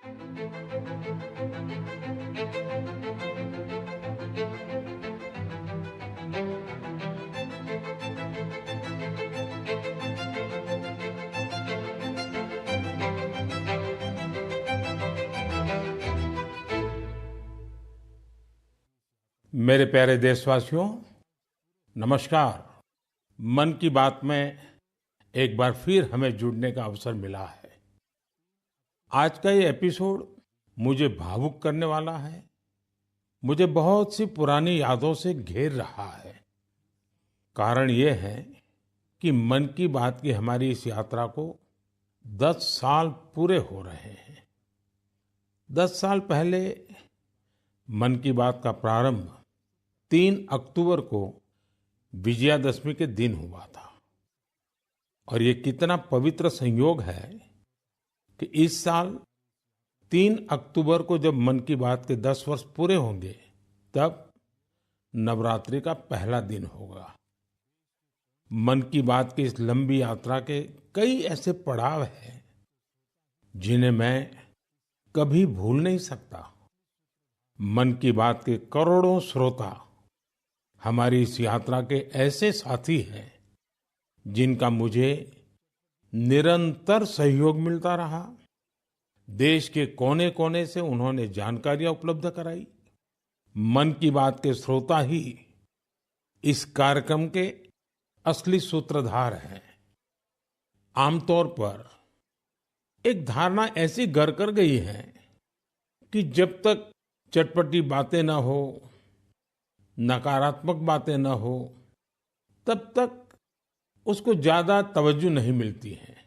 मेरे प्यारे देशवासियों, नमस्कार। मन की बात में एक बार फिर हमें जुड़ने का अवसर मिला है। आज का ये एपिसोड मुझे भावुक करने वाला है। मुझे बहुत सी पुरानी यादों से घेर रहा है। कारण ये है कि मन की बात की हमारी इस यात्रा को 10 साल पूरे हो रहे हैं। 10 साल पहले मन की बात का प्रारंभ 3 अक्टूबर को विजयादशमी के दिन हुआ था। और ये कितना पवित्र संयोग है कि इस साल 3 अक्टूबर को जब मन की बात के 10 वर्ष पूरे होंगे, तब नवरात्रि का पहला दिन होगा। मन की बात की इस लंबी यात्रा के कई ऐसे पड़ाव हैं जिन्हें मैं कभी भूल नहीं सकता। मन की बात के करोड़ों श्रोता हमारी इस यात्रा के ऐसे साथी हैं जिनका मुझे निरंतर सहयोग मिलता रहा। देश के कोने कोने से उन्होंने जानकारियां उपलब्ध कराई। मन की बात के श्रोता ही इस कार्यक्रम के असली सूत्रधार हैं। आमतौर पर एक धारणा ऐसी घर कर गई है कि जब तक चटपटी बातें न हो, नकारात्मक बातें न हो, तब तक उसको ज्यादा तवज्जो नहीं मिलती है।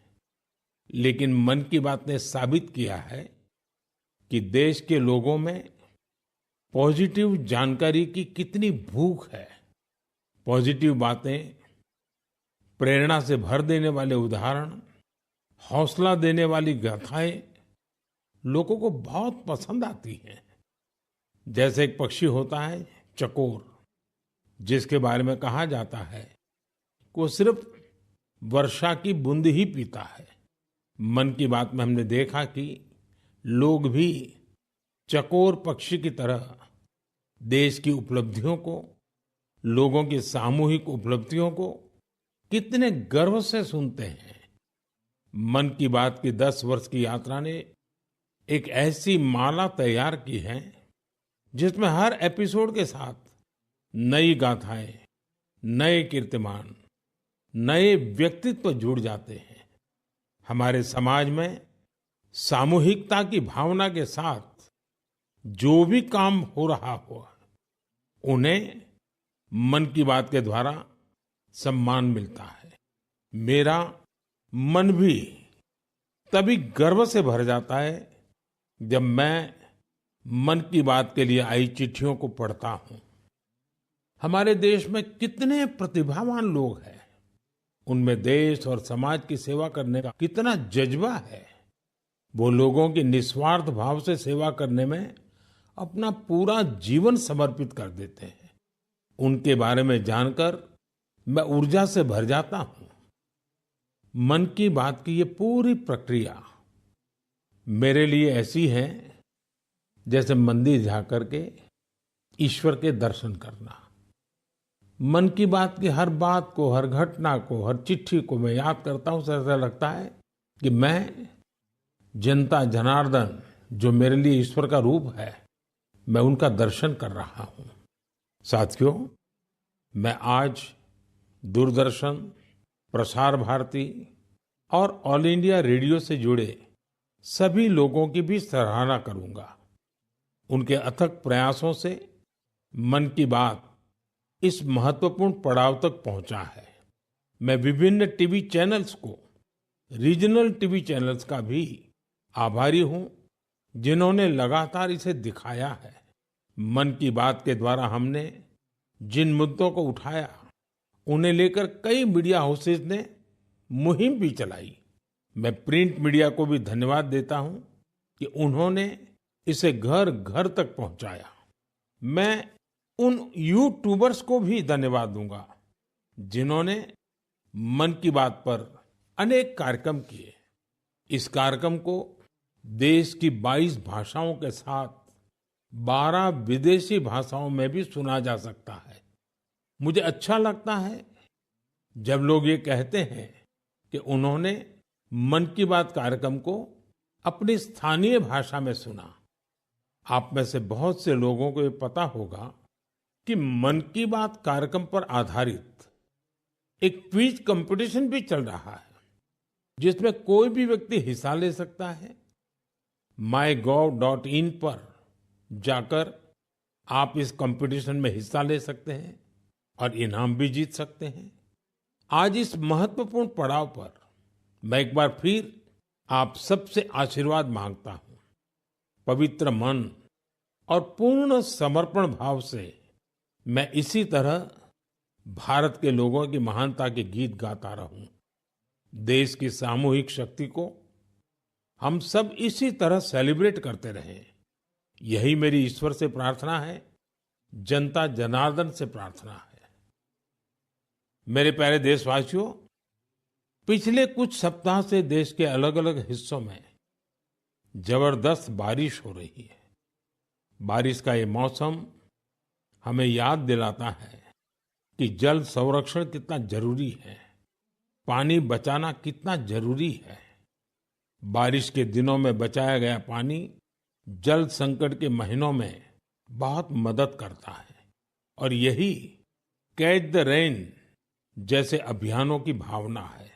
लेकिन मन की बात ने साबित किया है कि देश के लोगों में पॉजिटिव जानकारी की कितनी भूख है। पॉजिटिव बातें, प्रेरणा से भर देने वाले उदाहरण, हौसला देने वाली गाथाएं लोगों को बहुत पसंद आती हैं। जैसे एक पक्षी होता है चकोर, जिसके बारे में कहा जाता है कि वो सिर्फ वर्षा की बूंद ही पीता है। मन की बात में हमने देखा कि लोग भी चकोर पक्षी की तरह देश की उपलब्धियों को, लोगों की सामूहिक उपलब्धियों को कितने गर्व से सुनते हैं। मन की बात की 10 वर्ष की यात्रा ने एक ऐसी माला तैयार की है जिसमें हर एपिसोड के साथ नई गाथाएं, नए कीर्तिमान, नए व्यक्तित्व जुड़ जाते हैं। हमारे समाज में सामूहिकता की भावना के साथ जो भी काम हो रहा हो, उन्हें मन की बात के द्वारा सम्मान मिलता है। मेरा मन भी तभी गर्व से भर जाता है जब मैं मन की बात के लिए आई चिट्ठियों को पढ़ता हूं। हमारे देश में कितने प्रतिभावान लोग हैं। उनमें देश और समाज की सेवा करने का कितना जज्बा है। वो लोगों की निस्वार्थ भाव से सेवा करने में अपना पूरा जीवन समर्पित कर देते हैं। उनके बारे में जानकर मैं ऊर्जा से भर जाता हूं। मन की बात की ये पूरी प्रक्रिया मेरे लिए ऐसी है जैसे मंदिर जाकर के ईश्वर के दर्शन करना। मन की बात की हर बात को, हर घटना को, हर चिट्ठी को मैं याद करता हूं, ऐसा लगता है कि मैं जनता जनार्दन, जो मेरे लिए ईश्वर का रूप है, मैं उनका दर्शन कर रहा हूं। साथियों, मैं आज दूरदर्शन, प्रसार भारती और ऑल इंडिया रेडियो से जुड़े सभी लोगों की भी सराहना करूंगा। उनके अथक प्रयासों से मन की बात इस महत्वपूर्ण पड़ाव तक पहुंचा है। मैं विभिन्न टीवी चैनल्स को, रीजनल टीवी चैनल्स का भी आभारी हूं, जिन्होंने लगातार इसे दिखाया है। मन की बात के द्वारा हमने जिन मुद्दों को उठाया, उन्हें लेकर कई मीडिया हाउसेस ने मुहिम भी चलाई। मैं प्रिंट मीडिया को भी धन्यवाद देता हूं कि उन्होंने इसे घर घर तक पहुंचाया। मैं उन यूट्यूबर्स को भी धन्यवाद दूंगा जिन्होंने मन की बात पर अनेक कार्यक्रम किए। इस कार्यक्रम को देश की 22 भाषाओं के साथ 12 विदेशी भाषाओं में भी सुना जा सकता है। मुझे अच्छा लगता है जब लोग ये कहते हैं कि उन्होंने मन की बात कार्यक्रम को अपनी स्थानीय भाषा में सुना। आप में से बहुत से लोगों को ये पता होगा कि मन की बात कार्यक्रम पर आधारित एक क्विज कंपटीशन भी चल रहा है, जिसमें कोई भी व्यक्ति हिस्सा ले सकता है। mygov.in पर जाकर आप इस कंपटीशन में हिस्सा ले सकते हैं और इनाम भी जीत सकते हैं। आज इस महत्वपूर्ण पड़ाव पर मैं एक बार फिर आप सबसे आशीर्वाद मांगता हूं। पवित्र मन और पूर्ण समर्पण भाव से मैं इसी तरह भारत के लोगों की महानता के गीत गाता रहूं। देश की सामूहिक शक्ति को हम सब इसी तरह सेलिब्रेट करते रहें, यही मेरी ईश्वर से प्रार्थना है, जनता जनार्दन से प्रार्थना है। मेरे प्यारे देशवासियों, पिछले कुछ सप्ताह से देश के अलग अलग हिस्सों में जबरदस्त बारिश हो रही है। बारिश का ये मौसम हमें याद दिलाता है कि जल संरक्षण कितना जरूरी है, पानी बचाना कितना जरूरी है। बारिश के दिनों में बचाया गया पानी जल संकट के महीनों में बहुत मदद करता है और यही कैच द रेन जैसे अभियानों की भावना है।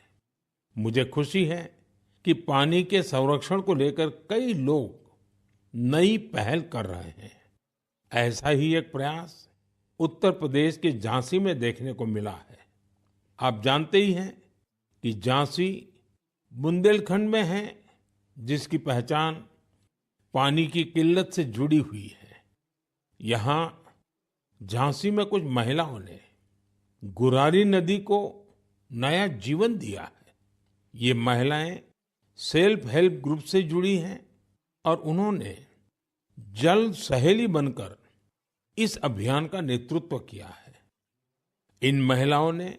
मुझे खुशी है कि पानी के संरक्षण को लेकर कई लोग नई पहल कर रहे हैं। ऐसा ही एक प्रयास उत्तर प्रदेश के झांसी में देखने को मिला है। आप जानते ही हैं कि झांसी बुंदेलखंड में है, जिसकी पहचान पानी की किल्लत से जुड़ी हुई है। यहाँ झांसी में कुछ महिलाओं ने गुरारी नदी को नया जीवन दिया है। ये महिलाएं सेल्फ हेल्प ग्रुप से जुड़ी हैं और उन्होंने जल सहेली बनकर इस अभियान का नेतृत्व किया है। इन महिलाओं ने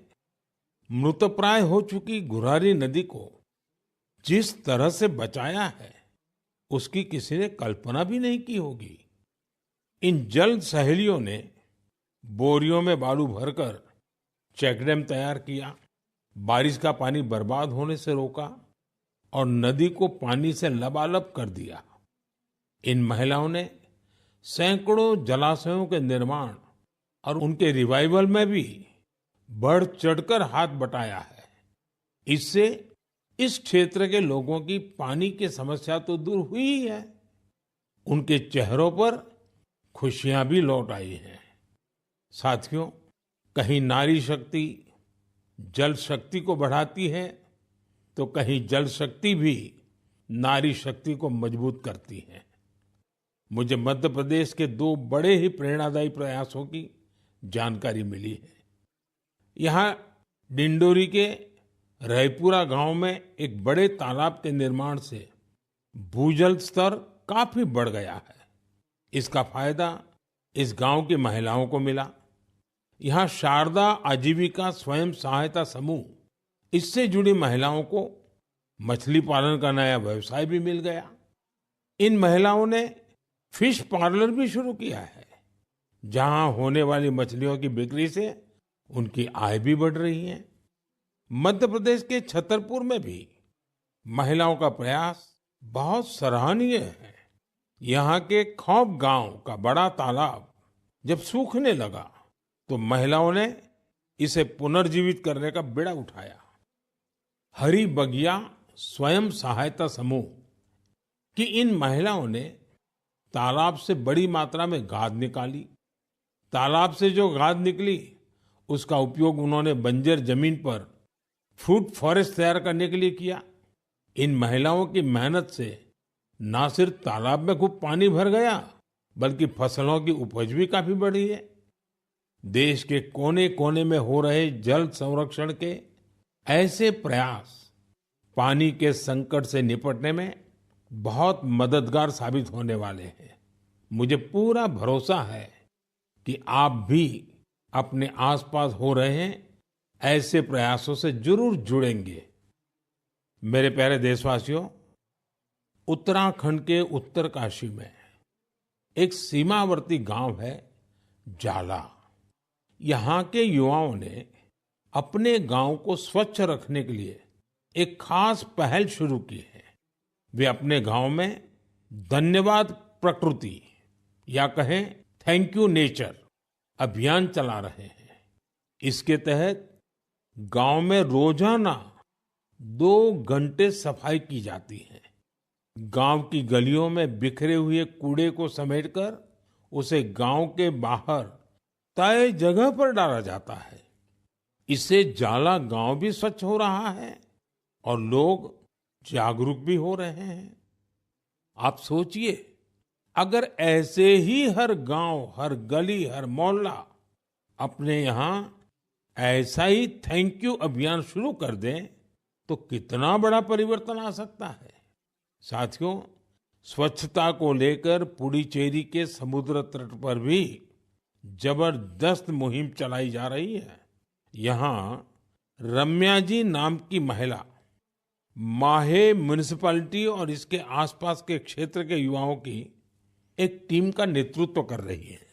मृतप्राय हो चुकी गुरारी नदी को जिस तरह से बचाया है, उसकी किसी ने कल्पना भी नहीं की होगी। इन जल सहेलियों ने बोरियों में बालू भरकर चेकडैम तैयार किया, बारिश का पानी बर्बाद होने से रोका और नदी को पानी से लबालब कर दिया। इन महिलाओं ने सैकड़ों जलाशयों के निर्माण और उनके रिवाइवल में भी बढ़ चढ़कर हाथ बटाया है। इससे इस क्षेत्र के लोगों की पानी की समस्या तो दूर हुई ही है, उनके चेहरों पर खुशियां भी लौट आई हैं। साथियों, कहीं नारी शक्ति जल शक्ति को बढ़ाती है, तो कहीं जल शक्ति भी नारी शक्ति को मजबूत करती है। मुझे मध्य प्रदेश के 2 बड़े ही प्रेरणादायी प्रयासों की जानकारी मिली है। यहाँ डिंडोरी के रायपुरा गांव में एक बड़े तालाब के निर्माण से भूजल स्तर काफी बढ़ गया है। इसका फायदा इस गांव की महिलाओं को मिला। यहाँ शारदा आजीविका स्वयं सहायता समूह, इससे जुड़ी महिलाओं को मछली पालन का नया व्यवसाय भी मिल गया। इन महिलाओं ने फिश पार्लर भी शुरू किया है, जहां होने वाली मछलियों की बिक्री से उनकी आय भी बढ़ रही है। मध्य प्रदेश के छतरपुर में भी महिलाओं का प्रयास बहुत सराहनीय है। यहाँ के खौब गांव का बड़ा तालाब जब सूखने लगा, तो महिलाओं ने इसे पुनर्जीवित करने का बीड़ा उठाया। हरी बगिया स्वयं सहायता समूह की इन महिलाओं ने तालाब से बड़ी मात्रा में गाद निकाली। तालाब से जो गाद निकली, उसका उपयोग उन्होंने बंजर जमीन पर फ्रूट फॉरेस्ट तैयार करने के लिए किया। इन महिलाओं की मेहनत से न सिर्फ तालाब में खूब पानी भर गया, बल्कि फसलों की उपज भी काफी बढ़ी है। देश के कोने कोने में हो रहे जल संरक्षण के ऐसे प्रयास पानी के संकट से निपटने में बहुत मददगार साबित होने वाले हैं। मुझे पूरा भरोसा है कि आप भी अपने आसपास हो रहे ऐसे प्रयासों से जरूर जुड़ेंगे। मेरे प्यारे देशवासियों, उत्तराखंड के उत्तरकाशी में एक सीमावर्ती गांव है जाला। यहाँ के युवाओं ने अपने गांव को स्वच्छ रखने के लिए एक खास पहल शुरू की है। वे अपने गांव में धन्यवाद प्रकृति या कहें थैंक यू नेचर अभियान चला रहे हैं। इसके तहत गांव में रोजाना 2 घंटे सफाई की जाती है। गांव की गलियों में बिखरे हुए कूड़े को समेटकर उसे गांव के बाहर तय जगह पर डाला जाता है। इससे जाला गांव भी स्वच्छ हो रहा है और लोग जागरूक भी हो रहे हैं। आप सोचिए, अगर ऐसे ही हर गांव, हर गली, हर मोहल्ला अपने यहाँ ऐसा ही थैंक यू अभियान शुरू कर दें तो कितना बड़ा परिवर्तन आ सकता है। साथियों, स्वच्छता को लेकर पुडुचेरी के समुद्र तट पर भी जबरदस्त मुहिम चलाई जा रही है। यहाँ रम्या जी नाम की महिला माहे म्युनिसिपैलिटी और इसके आसपास के क्षेत्र के युवाओं की एक टीम का नेतृत्व कर रही है।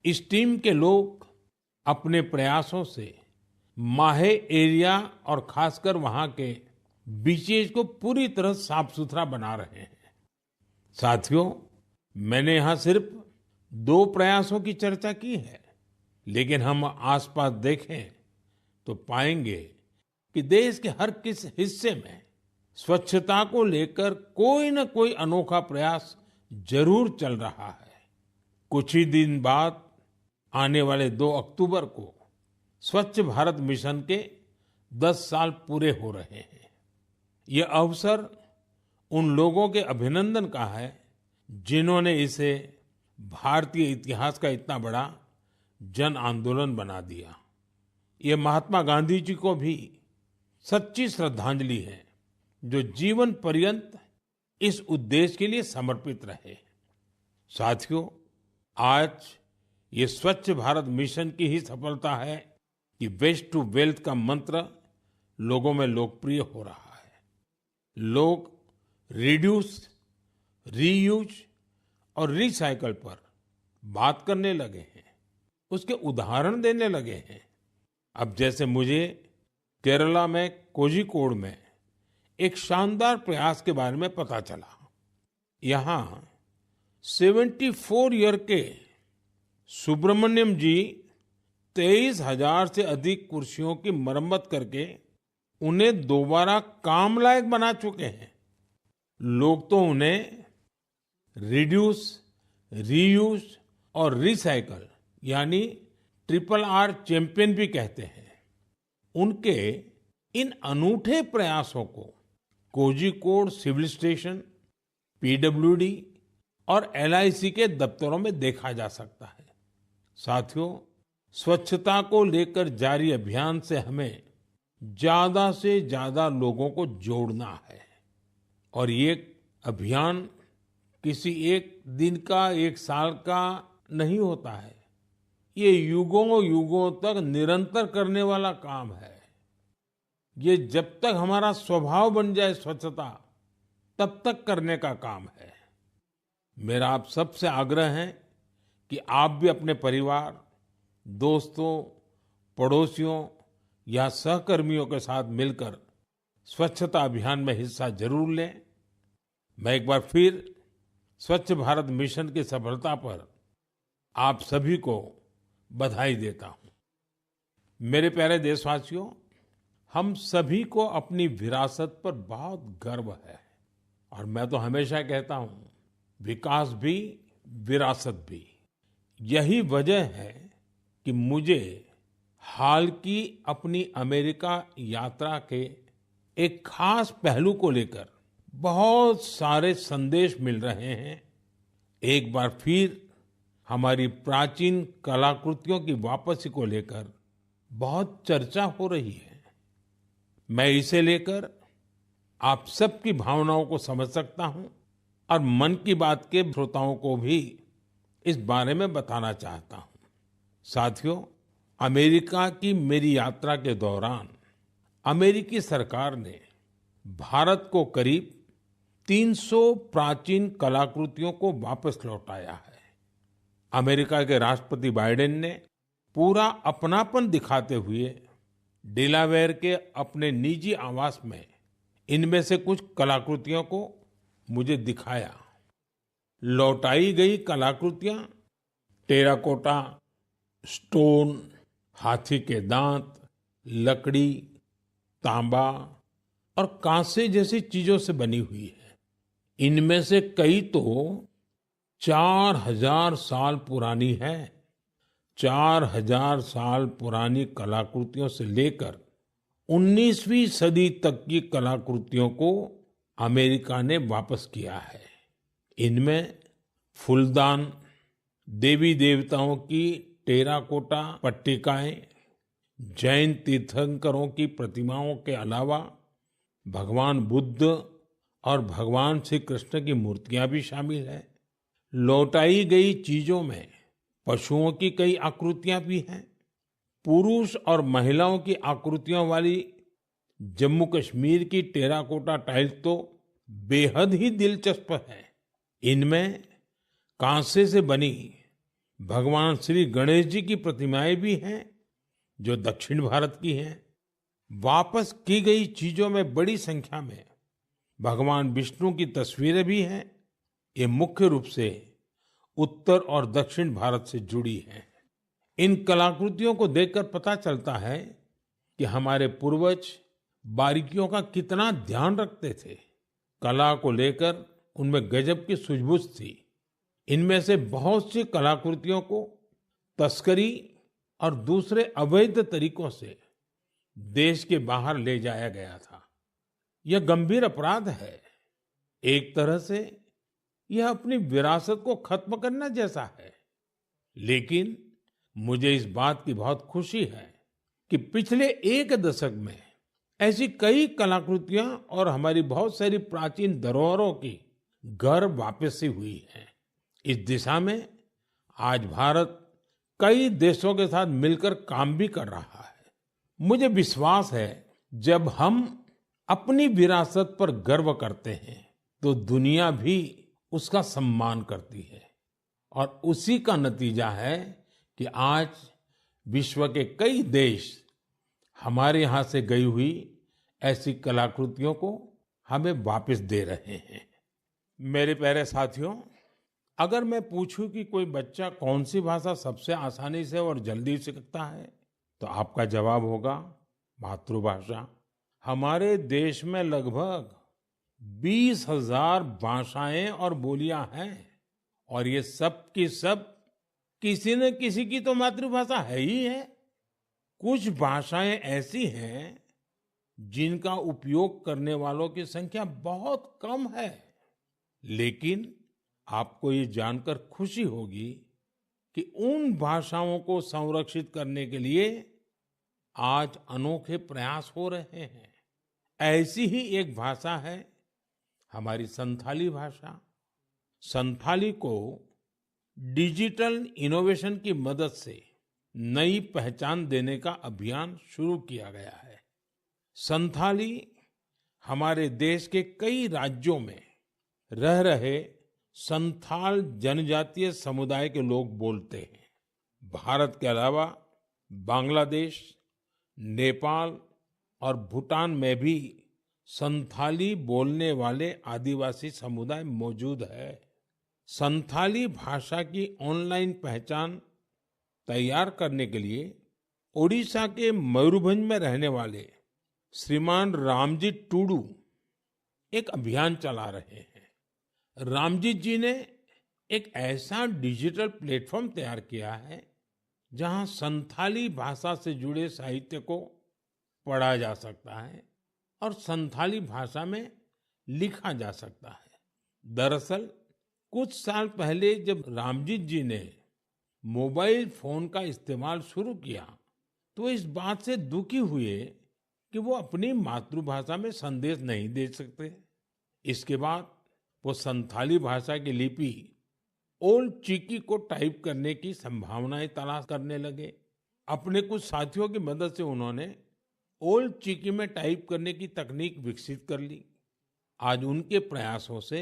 इस टीम के लोग अपने प्रयासों से माहे एरिया और खासकर वहां के बीचेस को पूरी तरह साफ सुथरा बना रहे हैं। साथियों, मैंने यहाँ सिर्फ 2 प्रयासों की चर्चा की है, लेकिन हम आसपास देखें तो पाएंगे कि देश के हर किस हिस्से में स्वच्छता को लेकर कोई न कोई अनोखा प्रयास जरूर चल रहा है। कुछ ही दिन बाद आने वाले 2 अक्टूबर को स्वच्छ भारत मिशन के 10 साल पूरे हो रहे हैं। ये अवसर उन लोगों के अभिनंदन का है जिन्होंने इसे भारतीय इतिहास का इतना बड़ा जन आंदोलन बना दिया। ये महात्मा गांधी जी को भी सच्ची श्रद्धांजलि है, जो जीवन पर्यंत इस उद्देश्य के लिए समर्पित रहे। साथियों, आज ये स्वच्छ भारत मिशन की ही सफलता है कि वेस्ट टू वेल्थ का मंत्र लोगों में लोकप्रिय हो रहा है। लोग रिड्यूस, रीयूज और रिसाइकल पर बात करने लगे हैं, उसके उदाहरण देने लगे हैं। अब जैसे मुझे केरला में कोझिकोड में एक शानदार प्रयास के बारे में पता चला। यहाँ 74 ईयर के सुब्रमण्यम जी 23,000 से अधिक कुर्सियों की मरम्मत करके उन्हें दोबारा काम लायक बना चुके हैं। लोग तो उन्हें रिड्यूस, रीयूज और रिसाइकल यानी RRR चैंपियन भी कहते हैं। उनके इन अनूठे प्रयासों को कोझिकोड सिविल स्टेशन, पीडब्ल्यूडी और LIC के दफ्तरों में देखा जा सकता है। साथियों, स्वच्छता को लेकर जारी अभियान से हमें ज्यादा से ज्यादा लोगों को जोड़ना है। और ये अभियान किसी एक दिन का, एक साल का नहीं होता है। ये युगों युगों तक निरंतर करने वाला काम है। ये जब तक हमारा स्वभाव बन जाए स्वच्छता, तब तक करने का काम है। मेरा आप सबसे आग्रह है कि आप भी अपने परिवार, दोस्तों, पड़ोसियों या सहकर्मियों के साथ मिलकर स्वच्छता अभियान में हिस्सा जरूर लें। मैं एक बार फिर स्वच्छ भारत मिशन की सफलता पर आप सभी को बधाई देता हूं। मेरे प्यारे देशवासियों, हम सभी को अपनी विरासत पर बहुत गर्व है और मैं तो हमेशा कहता हूं, विकास भी, विरासत भी। यही वजह है कि मुझे हाल की अपनी अमेरिका यात्रा के एक खास पहलू को लेकर बहुत सारे संदेश मिल रहे हैं। एक बार फिर हमारी प्राचीन कलाकृतियों की वापसी को लेकर बहुत चर्चा हो रही है। मैं इसे लेकर आप सबकी भावनाओं को समझ सकता हूं और मन की बात के श्रोताओं को भी इस बारे में बताना चाहता हूं। साथियों, अमेरिका की मेरी यात्रा के दौरान अमेरिकी सरकार ने भारत को करीब 300 प्राचीन कलाकृतियों को वापस लौटाया है। अमेरिका के राष्ट्रपति बाइडेन ने पूरा अपनापन दिखाते हुए डेलावेयर के अपने निजी आवास में इनमें से कुछ कलाकृतियों को मुझे दिखाया। लौटाई गई कलाकृतियां टेराकोटा, स्टोन, हाथी के दांत, लकड़ी, तांबा और कांसे जैसी चीजों से बनी हुई है। इनमें से कई तो 4000 साल पुरानी है। 4000 साल पुरानी कलाकृतियों से लेकर 19वीं सदी तक की कलाकृतियों को अमेरिका ने वापस किया है। इनमें फूलदान, देवी देवताओं की टेराकोटा पट्टिकाएं, जैन तीर्थंकरों की प्रतिमाओं के अलावा भगवान बुद्ध और भगवान श्री कृष्ण की मूर्तियां भी शामिल हैं। लौटाई गई चीजों में पशुओं की कई आकृतियां भी हैं। पुरुष और महिलाओं की आकृतियों वाली जम्मू कश्मीर की टेराकोटा टाइल्स तो बेहद ही दिलचस्प है। इनमें कांसे से बनी भगवान श्री गणेश जी की प्रतिमाएं भी हैं, जो दक्षिण भारत की हैं। वापस की गई चीजों में बड़ी संख्या में भगवान विष्णु की तस्वीरें भी हैं। ये मुख्य रूप से उत्तर और दक्षिण भारत से जुड़ी हैं। इन कलाकृतियों को देखकर पता चलता है कि हमारे पूर्वज बारीकियों का कितना ध्यान रखते थे। कला को लेकर उनमें गजब की सूझबूझ थी। इनमें से बहुत सी कलाकृतियों को तस्करी और दूसरे अवैध तरीकों से देश के बाहर ले जाया गया था। यह गंभीर अपराध है। एक तरह से यह अपनी विरासत को खत्म करना जैसा है। लेकिन मुझे इस बात की बहुत खुशी है कि पिछले एक दशक में ऐसी कई कलाकृतियां और हमारी बहुत सारी प्राचीन धरोहरों की घर वापसी हुई है। इस दिशा में आज भारत कई देशों के साथ मिलकर काम भी कर रहा है। मुझे विश्वास है जब हम अपनी विरासत पर गर्व करते हैं तो दुनिया भी उसका सम्मान करती है। और उसी का नतीजा है कि आज विश्व के कई देश हमारे यहाँ से गई हुई ऐसी कलाकृतियों को हमें वापस दे रहे हैं। मेरे प्यारे साथियों, अगर मैं पूछूं कि कोई बच्चा कौन सी भाषा सबसे आसानी से और जल्दी सीखता है, तो आपका जवाब होगा मातृभाषा। हमारे देश में लगभग 20,000 भाषाएं और बोलियां हैं और ये सब की सब किसी न किसी की तो मातृभाषा है ही है। कुछ भाषाएं ऐसी हैं जिनका उपयोग करने वालों की संख्या बहुत कम है। लेकिन आपको ये जानकर खुशी होगी कि उन भाषाओं को संरक्षित करने के लिए आज अनोखे प्रयास हो रहे हैं। ऐसी ही एक भाषा है हमारी संथाली भाषा। संथाली को डिजिटल इनोवेशन की मदद से नई पहचान देने का अभियान शुरू किया गया है। संथाली हमारे देश के कई राज्यों में रह रहे संथाल जनजातीय समुदाय के लोग बोलते हैं। भारत के अलावा बांग्लादेश, नेपाल और भूटान में भी संथाली बोलने वाले आदिवासी समुदाय मौजूद है। संथाली भाषा की ऑनलाइन पहचान तैयार करने के लिए ओडिशा के मयूरभंज में रहने वाले श्रीमान रामजी टूडू एक अभियान चला रहे हैं। रामजीत जी ने एक ऐसा डिजिटल प्लेटफॉर्म तैयार किया है जहां संथाली भाषा से जुड़े साहित्य को पढ़ा जा सकता है और संथाली भाषा में लिखा जा सकता है। दरअसल कुछ साल पहले जब रामजीत जी ने मोबाइल फोन का इस्तेमाल शुरू किया तो इस बात से दुखी हुए कि वो अपनी मातृभाषा में संदेश नहीं दे सकते। इसके बाद वो संथाली भाषा की लिपि ओल्ड चिकी को टाइप करने की संभावनाएं तलाश करने लगे। अपने कुछ साथियों की मदद से उन्होंने ओल्ड चिकी में टाइप करने की तकनीक विकसित कर ली। आज उनके प्रयासों से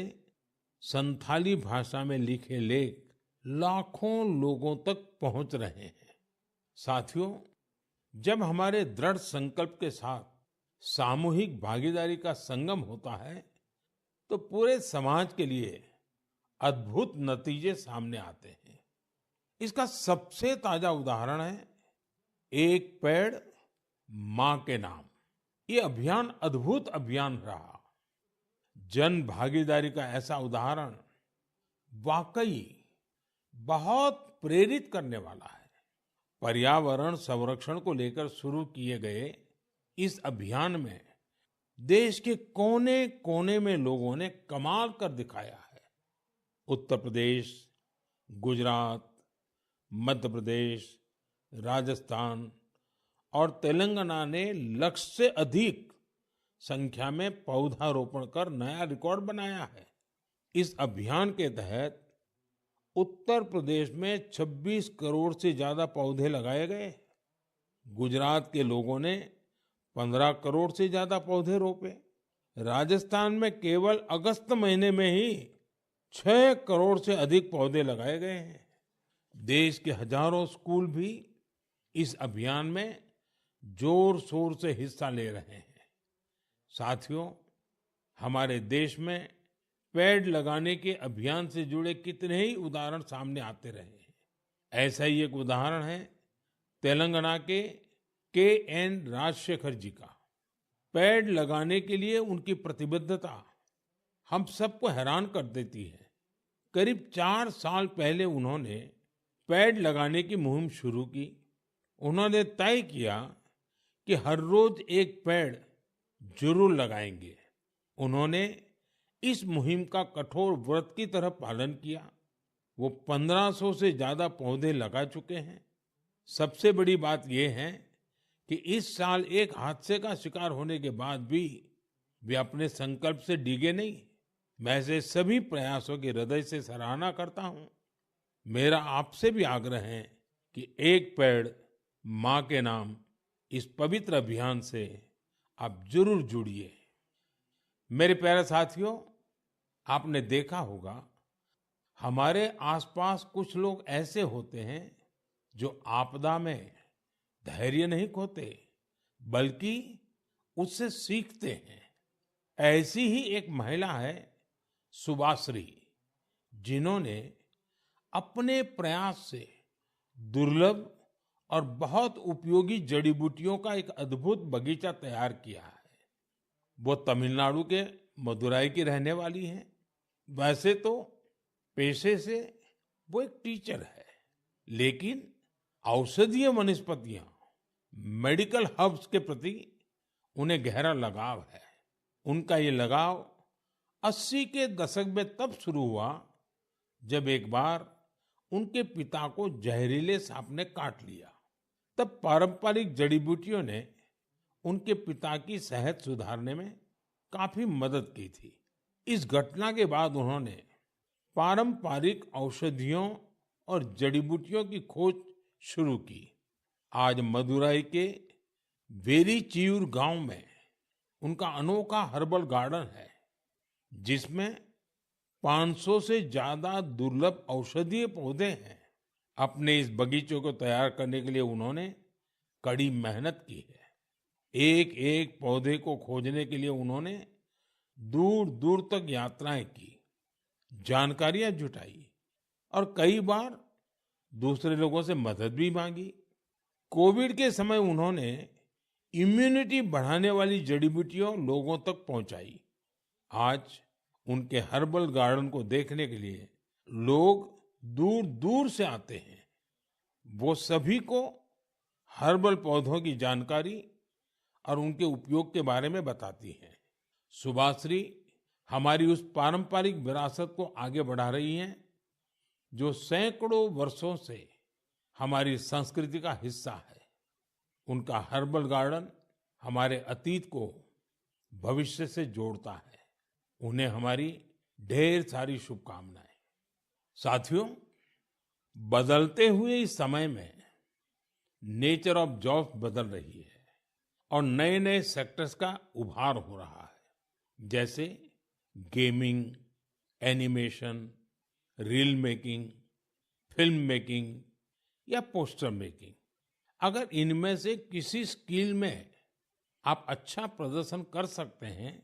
संथाली भाषा में लिखे लेख लाखों लोगों तक पहुंच रहे हैं। साथियों, जब हमारे दृढ़ संकल्प के साथ सामूहिक भागीदारी का संगम होता है, तो पूरे समाज के लिए अद्भुत नतीजे सामने आते हैं। इसका सबसे ताजा उदाहरण है एक पेड़ मां के नाम। ये अभियान अद्भुत अभियान रहा। जन भागीदारी का ऐसा उदाहरण वाकई बहुत प्रेरित करने वाला है। पर्यावरण संरक्षण को लेकर शुरू किए गए इस अभियान में देश के कोने कोने में लोगों ने कमाल कर दिखाया है। उत्तर प्रदेश, गुजरात, मध्य प्रदेश, राजस्थान और तेलंगाना ने लक्ष्य से अधिक संख्या में पौधारोपण कर नया रिकॉर्ड बनाया है। इस अभियान के तहत उत्तर प्रदेश में 26 करोड़ से ज्यादा पौधे लगाए गए। गुजरात के लोगों ने 15 करोड़ से ज्यादा पौधे रोपे। राजस्थान में केवल अगस्त महीने में ही 6 करोड़ से अधिक पौधे लगाए गए हैं। देश के हजारों स्कूल भी इस अभियान में जोर शोर से हिस्सा ले रहे हैं। साथियों, हमारे देश में पेड़ लगाने के अभियान से जुड़े कितने ही उदाहरण सामने आते रहे हैं। ऐसा ही एक उदाहरण है तेलंगाना के एन राजशेखर जी का। पेड़ लगाने के लिए उनकी प्रतिबद्धता हम सबको हैरान कर देती है। करीब 4 साल पहले उन्होंने पेड़ लगाने की मुहिम शुरू की। उन्होंने तय किया कि हर रोज एक पेड़ जरूर लगाएंगे। उन्होंने इस मुहिम का कठोर व्रत की तरह पालन किया। वो 1500 से ज्यादा पौधे लगा चुके हैं। सबसे बड़ी बात यह है कि इस साल एक हादसे का शिकार होने के बाद भी वे अपने संकल्प से डिगे नहीं। मैं ऐसे सभी प्रयासों की हृदय से सराहना करता हूं। मेरा आपसे भी आग्रह है कि एक पेड़ मां के नाम इस पवित्र अभियान से आप जरूर जुड़िए। मेरे प्यारे साथियों, आपने देखा होगा हमारे आसपास कुछ लोग ऐसे होते हैं जो आपदा में धैर्य नहीं खोते बल्कि उससे सीखते हैं। ऐसी ही एक महिला है सुभाश्री, जिन्होंने अपने प्रयास से दुर्लभ और बहुत उपयोगी जड़ी बूटियों का एक अद्भुत बगीचा तैयार किया है। वो तमिलनाडु के मदुराई की रहने वाली हैं। वैसे तो पेशे से वो एक टीचर है, लेकिन औषधीय वनस्पतियां, मेडिकल हर्ब्स के प्रति उन्हें गहरा लगाव है। उनका ये लगाव 80 के दशक में तब शुरू हुआ जब एक बार उनके पिता को जहरीले सांप ने काट लिया। तब पारंपरिक जड़ी बूटियों ने उनके पिता की सेहत सुधारने में काफी मदद की थी। इस घटना के बाद उन्होंने पारंपरिक औषधियों और जड़ी बूटियों की खोज शुरू की। आज मदुराई के वेरीचियूर गांव में उनका अनोखा हर्बल गार्डन है, जिसमें 500 से ज्यादा दुर्लभ औषधीय पौधे हैं। अपने इस बगीचे को तैयार करने के लिए उन्होंने कड़ी मेहनत की है। एक एक पौधे को खोजने के लिए उन्होंने दूर दूर तक यात्राएं की, जानकारियां जुटाई और कई बार दूसरे लोगों से मदद भी मांगी। कोविड के समय उन्होंने इम्यूनिटी बढ़ाने वाली जड़ी बूटियां लोगों तक पहुंचाई। आज उनके हर्बल गार्डन को देखने के लिए लोग दूर दूर से आते हैं। वो सभी को हर्बल पौधों की जानकारी और उनके उपयोग के बारे में बताती हैं। सुभाश्री हमारी उस पारंपरिक विरासत को आगे बढ़ा रही हैं, जो सैकड़ों वर्षों से हमारी संस्कृति का हिस्सा है। उनका हर्बल गार्डन हमारे अतीत को भविष्य से जोड़ता है। उन्हें हमारी ढेर सारी शुभकामनाएं। साथियों, बदलते हुए इस समय में नेचर ऑफ जॉब्स बदल रही है और नए नए सेक्टर्स का उभार हो रहा है। जैसे gaming, animation, reel making, film making या पोस्टर मेकिंग, अगर इनमें से किसी स्किल में आप अच्छा प्रदर्शन कर सकते हैं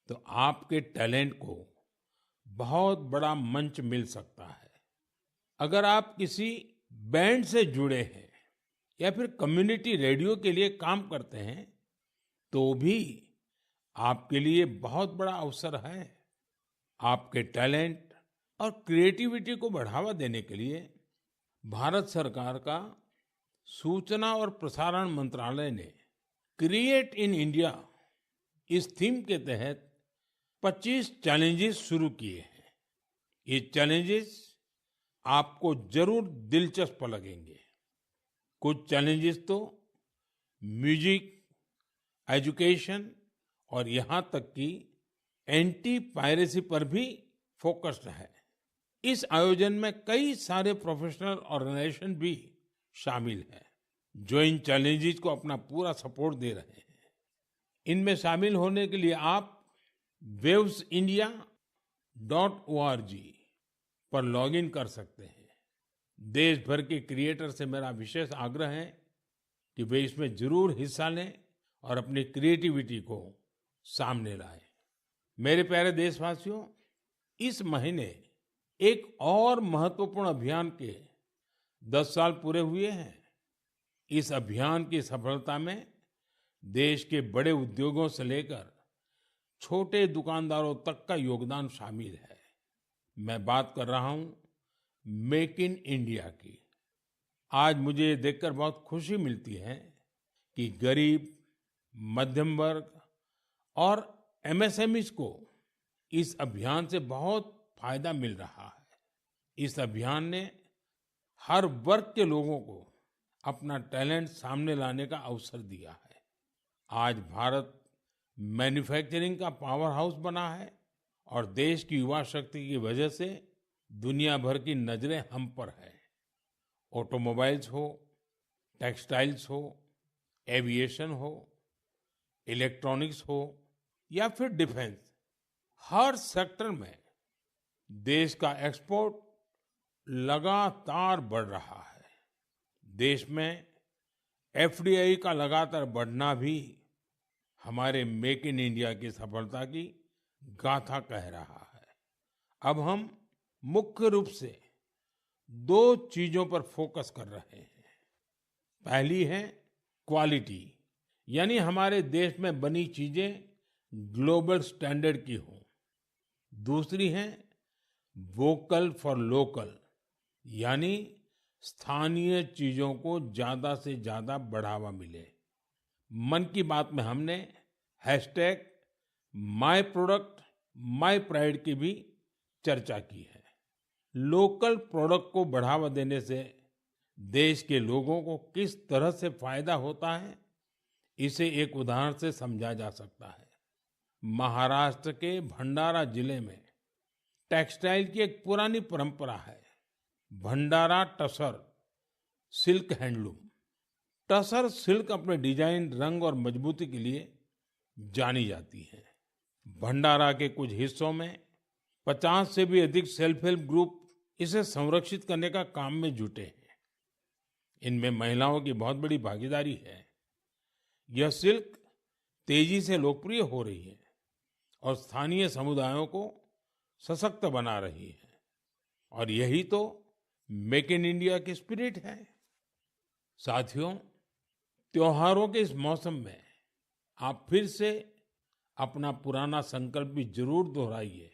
तो आपके टैलेंट को बहुत बड़ा मंच मिल सकता है। अगर आप किसी बैंड से जुड़े हैं या फिर कम्युनिटी रेडियो के लिए काम करते हैं तो भी आपके लिए बहुत बड़ा अवसर है। आपके टैलेंट और क्रिएटिविटी को बढ़ावा देने के लिए भारत सरकार का सूचना और प्रसारण मंत्रालय ने क्रिएट इन इंडिया इस थीम के तहत 25 चैलेंजेस शुरू किए हैं। ये चैलेंजेस आपको जरूर दिलचस्प लगेंगे। कुछ चैलेंजेस तो म्यूजिक, एजुकेशन और यहाँ तक कि एंटी पायरेसी पर भी फोकस्ड है। इस आयोजन में कई सारे प्रोफेशनल ऑर्गेनाइजेशन भी शामिल हैं जो इन चैलेंजेस को अपना पूरा सपोर्ट दे रहे हैं। इनमें शामिल होने के लिए आप wavesindia.org पर लॉगिन कर सकते हैं। देश भर के क्रिएटर से मेरा विशेष आग्रह है कि वे इसमें जरूर हिस्सा लें और अपनी क्रिएटिविटी को सामने लाएं। मेरे प्यारे देशवासियों, इस महीने एक और महत्वपूर्ण अभियान के 10 साल पूरे हुए हैं। इस अभियान की सफलता में देश के बड़े उद्योगों से लेकर छोटे दुकानदारों तक का योगदान शामिल है। मैं बात कर रहा हूं मेक इन इंडिया की। आज मुझे ये देखकर बहुत खुशी मिलती है कि गरीब, मध्यम वर्ग और एमएसएमईज को इस अभियान से बहुत फायदा मिल रहा है। इस अभियान ने हर वर्ग के लोगों को अपना टैलेंट सामने लाने का अवसर दिया है। आज भारत मैन्युफैक्चरिंग का पावर हाउस बना है और देश की युवा शक्ति की वजह से दुनिया भर की नजरें हम पर है। ऑटोमोबाइल्स हो, टेक्सटाइल्स हो, एविएशन हो, इलेक्ट्रॉनिक्स हो या फिर डिफेंस, हर सेक्टर में देश का एक्सपोर्ट लगातार बढ़ रहा है। देश में एफडीआई का लगातार बढ़ना भी हमारे मेक इन इंडिया की सफलता की गाथा कह रहा है। अब हम मुख्य रूप से 2 चीजों पर फोकस कर रहे हैं। पहली है क्वालिटी, यानी हमारे देश में बनी चीजें ग्लोबल स्टैंडर्ड की हों। दूसरी है वोकल फॉर लोकल, यानी स्थानीय चीजों को ज्यादा से ज्यादा बढ़ावा मिले। मन की बात में हमने hashtag my product my pride की भी चर्चा की है। लोकल प्रोडक्ट को बढ़ावा देने से देश के लोगों को किस तरह से फायदा होता है, इसे एक उदाहरण से समझा जा सकता है। महाराष्ट्र के भंडारा जिले में टेक्सटाइल की एक पुरानी परंपरा है, Bhandara tussar silk handloom. Tussar silk अपने डिजाइन, रंग और मजबूती के लिए जानी जाती है। भंडारा के कुछ हिस्सों में 50 से भी अधिक सेल्फ हेल्प ग्रुप इसे संरक्षित करने का काम में जुटे हैं। इनमें महिलाओं की बहुत बड़ी भागीदारी है। यह सिल्क तेजी से लोकप्रिय हो रही है और स्थानीय समुदायों को सशक्त बना रही है। और यही तो मेक इन इंडिया की स्पिरिट है। साथियों, त्योहारों के इस मौसम में आप फिर से अपना पुराना संकल्प भी जरूर दोहराइए।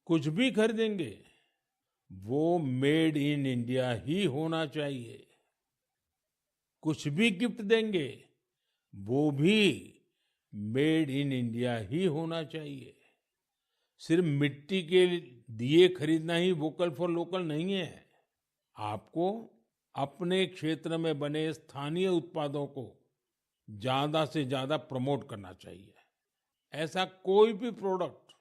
कुछ भी खरीदेंगे वो मेड इन इंडिया ही होना चाहिए। कुछ भी गिफ्ट देंगे वो भी मेड इन इंडिया ही होना चाहिए। सिर्फ मिट्टी के दिए खरीदना ही वोकल फॉर लोकल नहीं है। आपको अपने क्षेत्र में बने स्थानीय उत्पादों को ज्यादा से ज्यादा प्रमोट करना चाहिए। ऐसा कोई भी प्रोडक्ट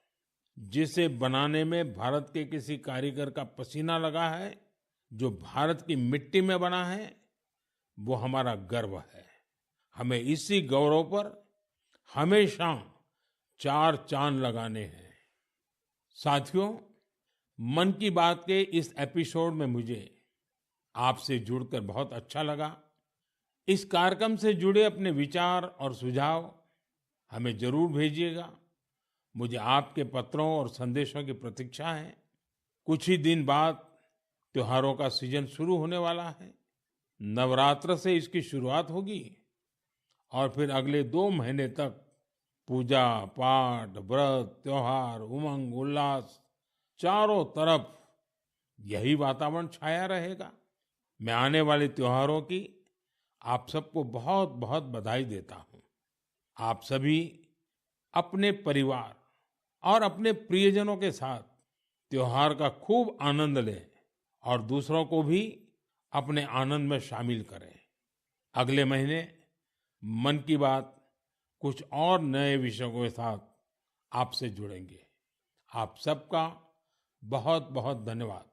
जिसे बनाने में भारत के किसी कारीगर का पसीना लगा है, जो भारत की मिट्टी में बना है, वो हमारा गर्व है। हमें इसी गौरव पर हमेशा 4 चांद लगाने हैं। साथियों, मन की बात के इस एपिसोड में मुझे आपसे जुड़कर बहुत अच्छा लगा। इस कार्यक्रम से जुड़े अपने विचार और सुझाव हमें जरूर भेजिएगा। मुझे आपके पत्रों और संदेशों की प्रतीक्षा है। कुछ ही दिन बाद त्योहारों का सीजन शुरू होने वाला है। नवरात्र से इसकी शुरुआत होगी और फिर अगले 2 महीने तक पूजा पाठ, व्रत, त्योहार, उमंग उल्लास, चारों तरफ यही वातावरण छाया रहेगा। मैं आने वाले त्योहारों की आप सबको बहुत बहुत बधाई देता हूँ। आप सभी अपने परिवार और अपने प्रियजनों के साथ त्योहार का खूब आनंद लें और दूसरों को भी अपने आनंद में शामिल करें। अगले महीने मन की बात कुछ और नए विषयों के साथ आपसे जुड़ेंगे। आप सबका बहुत बहुत धन्यवाद।